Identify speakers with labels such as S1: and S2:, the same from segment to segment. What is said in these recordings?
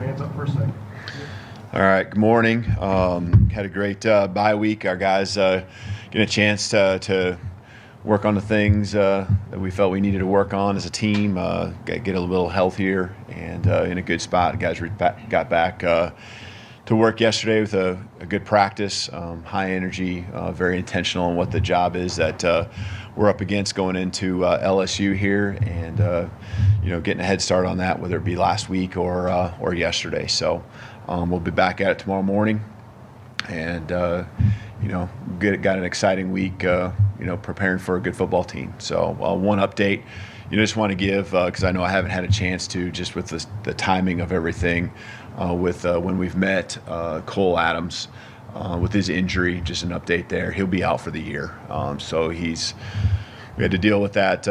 S1: Hands up for a second.
S2: All right, good morning. Had a great bye week. Our guys get a chance to work on the things that we felt we needed to work on as a team, get a little healthier and in a good spot. The guys got back to work yesterday with a good practice, high energy, very intentional on what the job is that we're up against going into LSU here, and getting a head start on that, whether it be last week or yesterday. So we'll be back at it tomorrow morning, and got an exciting week. Preparing for a good football team. So one update, just want to give because I know I haven't had a chance to, just with the timing of everything. With when we've met Cole Adams with his injury, just an update there. He'll be out for the year. So we had to deal with that,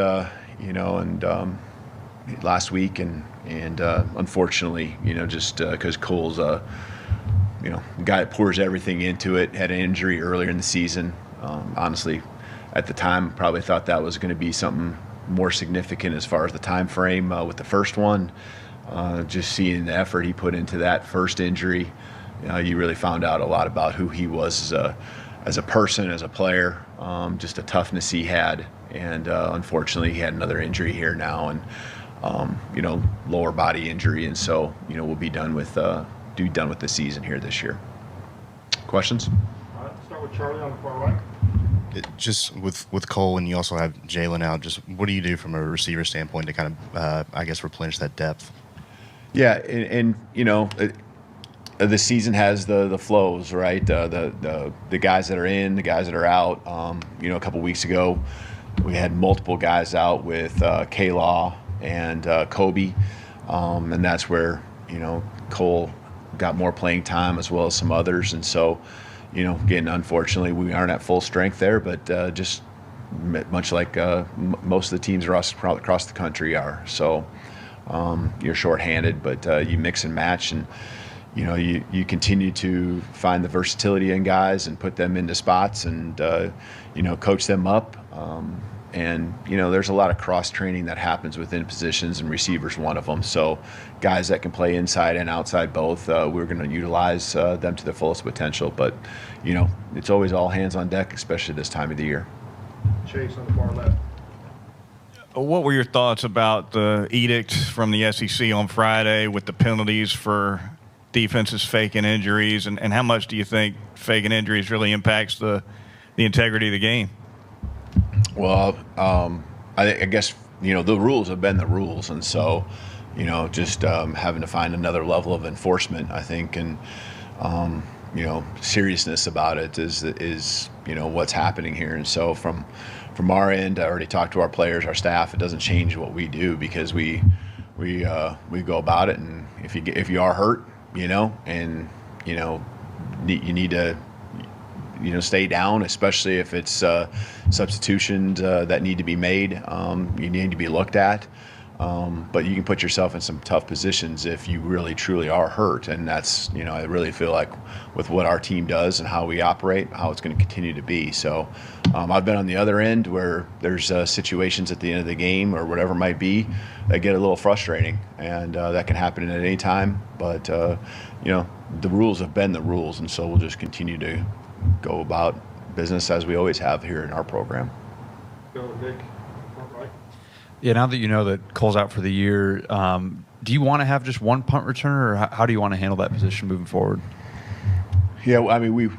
S2: last week, and unfortunately, just because Cole's a guy that pours everything into it, had an injury earlier in the season. Honestly, at the time, probably thought that was going to be something more significant as far as the time frame with the first one. Just seeing the effort he put into that first injury, you really found out a lot about who he was as a person, as a player, just a toughness he had. And unfortunately, he had another injury here now, and lower body injury, and so we'll be done with the season here this year. Questions?
S1: All right, start with Charlie on the far right.
S3: Just with Cole, and you also have Jalen out, just what do you do from a receiver standpoint to kind of, replenish that depth?
S2: Yeah, and the season has the flows, right? The guys that are in, the guys that are out. A couple weeks ago, we had multiple guys out with K-Law and Kobe, and that's where Cole got more playing time as well as some others, and so again, unfortunately, we aren't at full strength there, but just much like most of the teams across the country are. So you're shorthanded, but you mix and match, and you continue to find the versatility in guys and put them into spots, and coach them up. And there's a lot of cross training that happens within positions, and receivers one of them. So guys that can play inside and outside both, we're going to utilize them to their fullest potential. But it's always all hands on deck, especially this time of the year.
S1: Chase on the far left.
S4: What were your thoughts about the edict from the SEC on Friday with the penalties for defenses faking injuries, and how much do you think faking injuries really impacts the integrity of the game?
S2: Well, I guess the rules have been the rules, and so just having to find another level of enforcement, I think, and seriousness about it is what's happening here. And so from our end, I already talked to our players, our staff. It doesn't change what we do, because we go about it, and if you are hurt, and you need to stay down, especially if it's substitutions that need to be made. You need to be looked at. But you can put yourself in some tough positions if you really truly are hurt, and that's I really feel like with what our team does and how we operate, how it's going to continue to be. So I've been on the other end where there's situations at the end of the game or whatever it might be that get a little frustrating, and that can happen at any time. But the rules have been the rules, and so we'll just continue to go about business as we always have here in our program.
S1: Go Nick, front right.
S5: Yeah, now that you know that Cole's out for the year, do you want to have just one punt returner, or how do you want to handle that position moving forward?
S2: Yeah, I mean,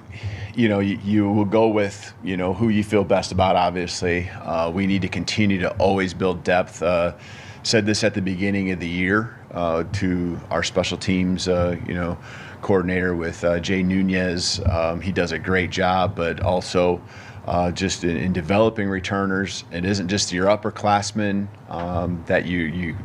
S2: you will go with, who you feel best about, obviously. We need to continue to always build depth. Said this at the beginning of the year to our special teams, coordinator with Jay Nunez. He does a great job, but also just in developing returners. It isn't just your upperclassmen that you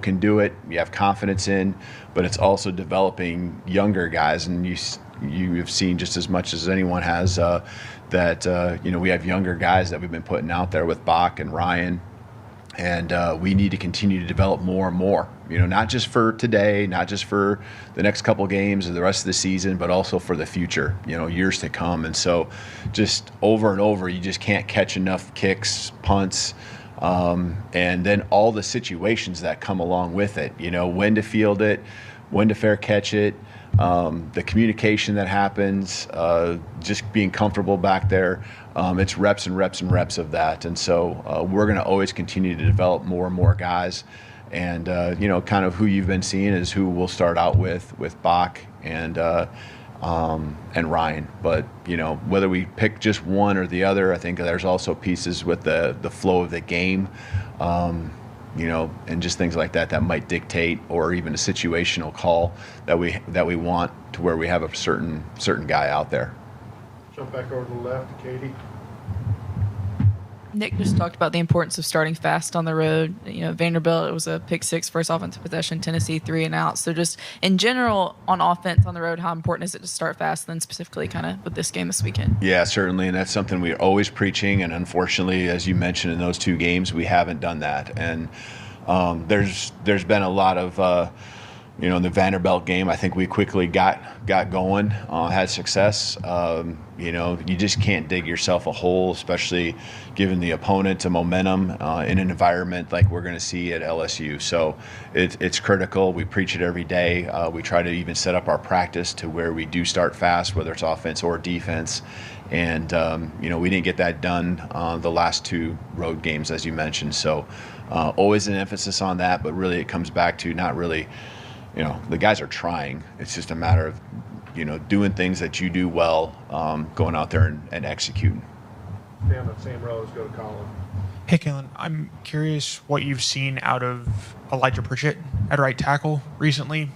S2: can do it, you have confidence in, but it's also developing younger guys. And you have seen just as much as anyone has that we have younger guys that we've been putting out there with Bach and Ryan. And we need to continue to develop more and more, not just for today, not just for the next couple games or the rest of the season, but also for the future, years to come. And so just over and over, you just can't catch enough kicks, punts, and then all the situations that come along with it, when to field it, when to fair catch it, the communication that happens, just being comfortable back there. It's reps and reps and reps of that. And so we're going to always continue to develop more and more guys. And, kind of who you've been seeing is who we'll start out with Bach and Ryan. But, whether we pick just one or the other, I think there's also pieces with the flow of the game, and just things like that might dictate, or even a situational call that we want to where we have a certain guy out there.
S1: Jump back over to the left to Katie.
S6: Nick just talked about the importance of starting fast on the road. Vanderbilt, it was a pick six first offensive possession. Tennessee, 3 and out. So just in general on offense on the road, how important is it to start fast? Then specifically kind of with this game this weekend.
S2: Yeah, certainly, and that's something we're always preaching. And unfortunately, as you mentioned in those 2 games, we haven't done that. And there's been a lot of in the Vanderbilt game, I think we quickly got going, had success. You just can't dig yourself a hole, especially given the opponent a momentum in an environment like we're going to see at LSU. So it's critical. We preach it every day. We try to even set up our practice to where we do start fast, whether it's offense or defense. And, we didn't get that done the last 2 road games, as you mentioned. So always an emphasis on that, but really it comes back to not really – the guys are trying. It's just a matter of, doing things that you do well, going out there and executing.
S1: Stay on that same row. Let's go to Colin.
S7: Hey, Kalen, I'm curious what you've seen out of Elijah Pritchett at right tackle recently.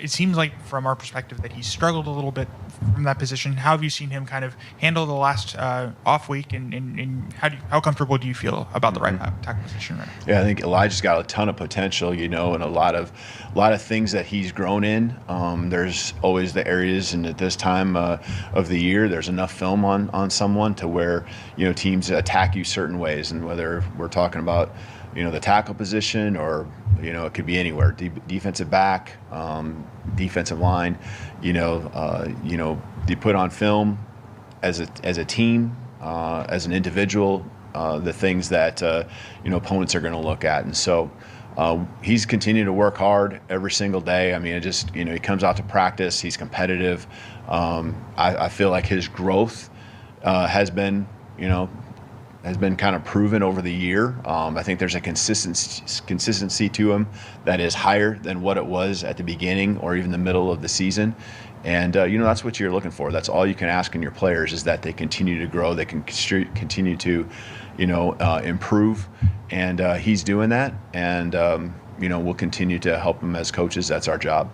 S7: It seems like from our perspective that he's struggled a little bit from that position. How have you seen him kind of handle the last off week, and how comfortable do you feel about the right tackle position right now?
S2: Yeah, I think Elijah's got a ton of potential, and a lot of things that he's grown in. There's always the areas, and at this time of the year, there's enough film on someone to where teams attack you certain ways, and whether we're talking about the tackle position or it could be anywhere, defensive back, defensive line, you put on film as a team, as an individual, the things that opponents are going to look at. And so he's continuing to work hard every single day. I mean, it just he comes out to practice, he's competitive. I feel like his growth has been kind of proven over the year. I think there's a consistency to him that is higher than what it was at the beginning or even the middle of the season. And, that's what you're looking for. That's all you can ask in your players, is that they continue to grow, they can continue to, improve. And he's doing that. And, we'll continue to help him as coaches. That's our job.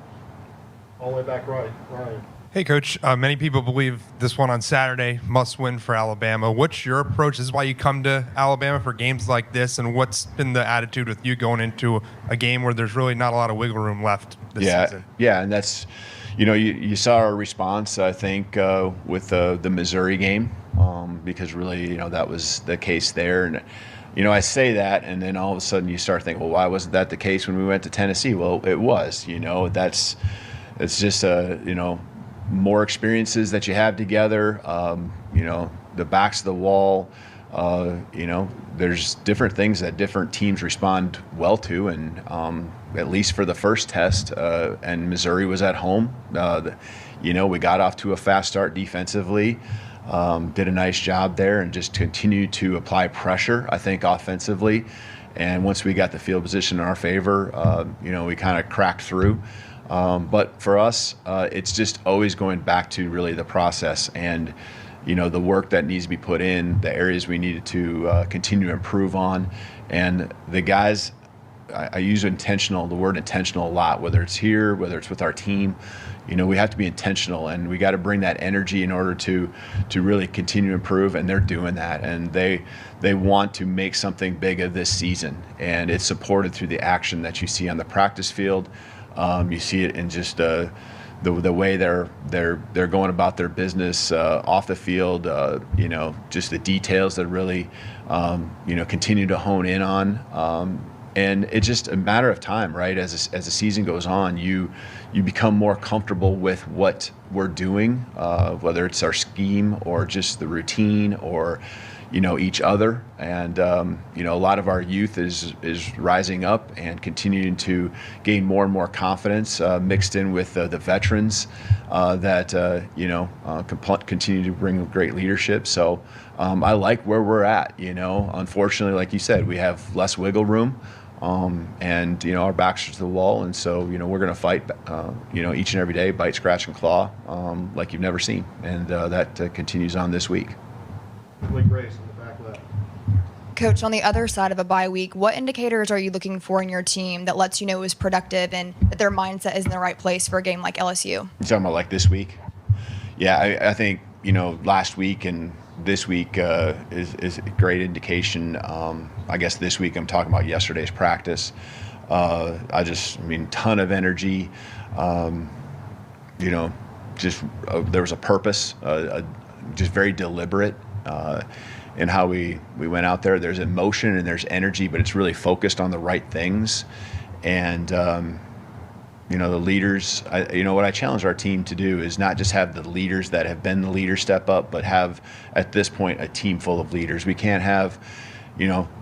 S1: All the way back right, Ryan.
S8: Hey, Coach. Many people believe this one on Saturday must win for Alabama. What's your approach? This is why you come to Alabama for games like this, and what's been the attitude with you going into a game where there's really not a lot of wiggle room left this season? Yeah,
S2: and that's, you saw our response, I think, with the Missouri game, because really, that was the case there. And, I say that, and then all of a sudden you start thinking, well, why wasn't that the case when we went to Tennessee? Well, it was. It's just more experiences that you have together, the backs of the wall, there's different things that different teams respond well to. And at least for the first test, and Missouri was at home, we got off to a fast start defensively, did a nice job there, and just continued to apply pressure, I think, offensively. And once we got the field position in our favor, we kind of cracked through. But for us, it's just always going back to really the process and, the work that needs to be put in, the areas we needed to continue to improve on. And the guys, I use the word intentional a lot, whether it's here, whether it's with our team. We have to be intentional, and we got to bring that energy in order to really continue to improve, and they're doing that. And they want to make something big of this season, and it's supported through the action that you see on the practice field. You see it in just the way they're going about their business off the field. Just the details that really continue to hone in on. And it's just a matter of time, right? As the season goes on, you become more comfortable with what we're doing, whether it's our scheme or just the routine or each other. And, a lot of our youth is rising up and continuing to gain more and more confidence, mixed in with the veterans that, continue to bring great leadership. So I like where we're at, Unfortunately, like you said, we have less wiggle room. And our backs are to the wall, and so we're going to fight, each and every day, bite, scratch, and claw, like you've never seen, and that continues on this week.
S1: Lee Grace in the back left.
S9: Coach, on the other side of a bye week, what indicators are you looking for in your team that lets you know it was productive and that their mindset is in the right place for a game like LSU?
S2: You're talking about like this week? Yeah, I think last week and this week is a great indication. I guess this week I'm talking about yesterday's practice. Ton of energy. There was a purpose, just very deliberate in how we went out there. There's emotion and there's energy, but it's really focused on the right things. And the leaders, what I challenge our team to do is not just have the leaders that have been the leaders step up, but have, at this point, a team full of leaders. We can't have,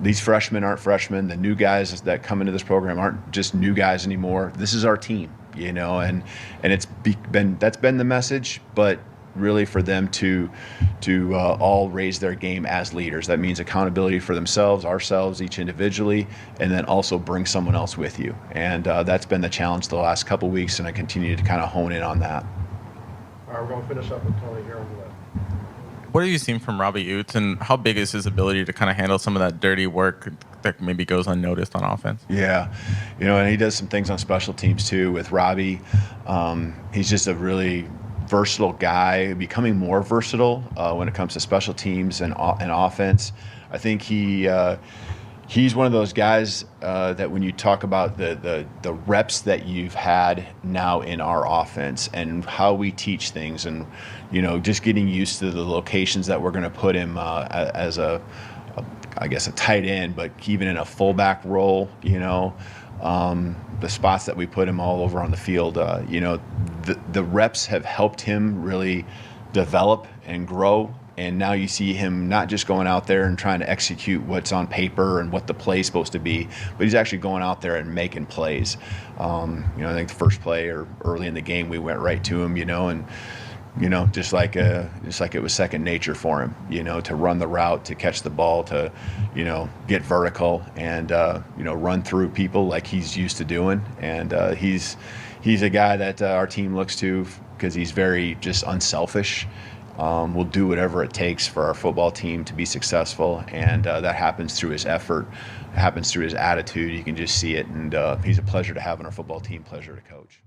S2: these freshmen aren't freshmen. The new guys that come into this program aren't just new guys anymore. This is our team, and that's been the message, but really for them to all raise their game as leaders. That means accountability for themselves, ourselves, each individually, and then also bring someone else with you. And that's been the challenge the last couple weeks, and I continue to kind of hone in on that.
S1: All right, we're going to finish up with Tony here on the left.
S10: What have you seen from Robbie UT, and how big is his ability to kind of handle some of that dirty work that maybe goes unnoticed on offense?
S2: Yeah, and he does some things on special teams too with Robbie. He's just a really versatile guy, becoming more versatile when it comes to special teams and offense. I think he's one of those guys that when you talk about the reps that you've had now in our offense and how we teach things, and just getting used to the locations that we're going to put him as a tight end, but even in a fullback role, the spots that we put him all over on the field, the reps have helped him really develop and grow. And now you see him not just going out there and trying to execute what's on paper and what the play's supposed to be, but he's actually going out there and making plays. I think the first play or early in the game, we went right to him, and just like it was second nature for him, to run the route, to catch the ball, to, get vertical and, run through people like he's used to doing. And he's a guy that our team looks to because he's very just unselfish. Will do whatever it takes for our football team to be successful, and that happens through his effort, happens through his attitude. You can just see it, and he's a pleasure to have on our football team, pleasure to coach.